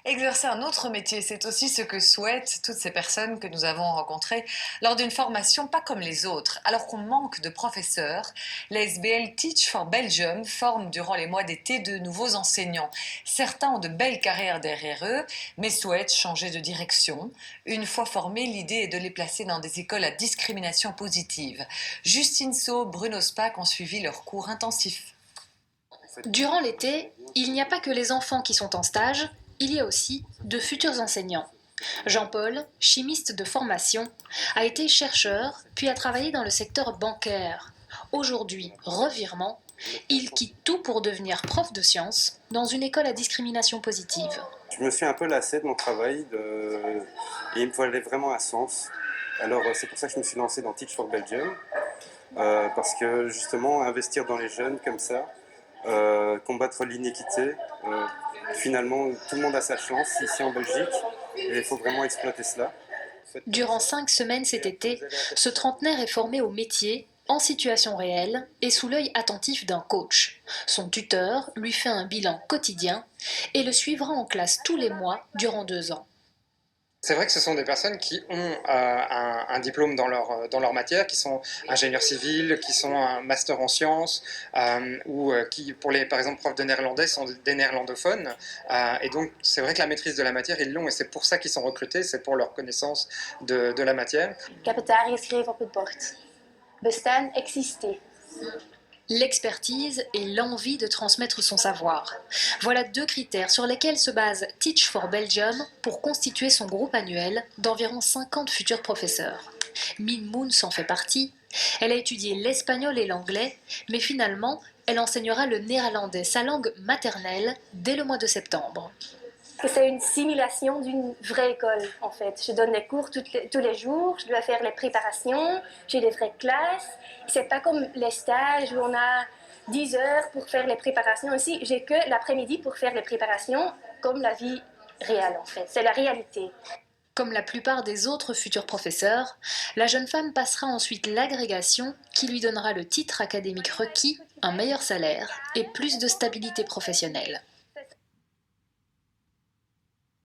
Exercer un autre métier, c'est aussi ce que souhaitent toutes ces personnes que nous avons rencontrées lors d'une formation pas comme les autres. Alors qu'on manque de professeurs, la SBL Teach for Belgium forme durant les mois d'été de nouveaux enseignants. Certains ont de belles carrières derrière eux, mais souhaitent changer de direction. Une fois formés, l'idée est de les placer dans des écoles à discrimination positive. Justine So, Bruno Spack ont suivi leurs cours intensifs. Durant l'été, il n'y a pas que les enfants qui sont en stage, il y a aussi de futurs enseignants. Jean-Paul, chimiste de formation, a été chercheur puis a travaillé dans le secteur bancaire. Aujourd'hui, revirement, il quitte tout pour devenir prof de sciences dans une école à discrimination positive. Je me suis un peu lassé de mon travail et il me fallait vraiment un sens. Alors c'est pour ça que je me suis lancé dans Teach for Belgium, parce que justement investir dans les jeunes comme ça, combattre l'inéquité, finalement tout le monde a sa chance ici en Belgique et il faut vraiment exploiter cela. Durant 5 semaines cet été, ce trentenaire est formé au métier, en situation réelle et sous l'œil attentif d'un coach. Son tuteur lui fait un bilan quotidien et le suivra en classe tous les mois durant 2 ans. C'est vrai que ce sont des personnes qui ont un diplôme dans leur matière, qui sont ingénieurs civils, qui sont un master en sciences, ou qui, pour les, par exemple, profs de néerlandais, sont des néerlandophones. Et donc, c'est vrai que la maîtrise de la matière, ils l'ont, et c'est pour ça qu'ils sont recrutés, c'est pour leur connaissance de la matière. Ik heb het daar geschreven op het bord. Bestaan, exister. L'expertise et l'envie de transmettre son savoir. Voilà 2 critères sur lesquels se base Teach for Belgium pour constituer son groupe annuel d'environ 50 futurs professeurs. Min Moon s'en fait partie. Elle a étudié l'espagnol et l'anglais, mais finalement, elle enseignera le néerlandais, sa langue maternelle, dès le mois de septembre. C'est une simulation d'une vraie école, en fait. Je donne des cours tous les jours, je dois faire les préparations, j'ai des vraies classes. C'est pas comme les stages où on a 10 heures pour faire les préparations. Ici, j'ai que l'après-midi pour faire les préparations, comme la vie réelle, en fait. C'est la réalité. Comme la plupart des autres futurs professeurs, la jeune femme passera ensuite l'agrégation qui lui donnera le titre académique requis, un meilleur salaire et plus de stabilité professionnelle.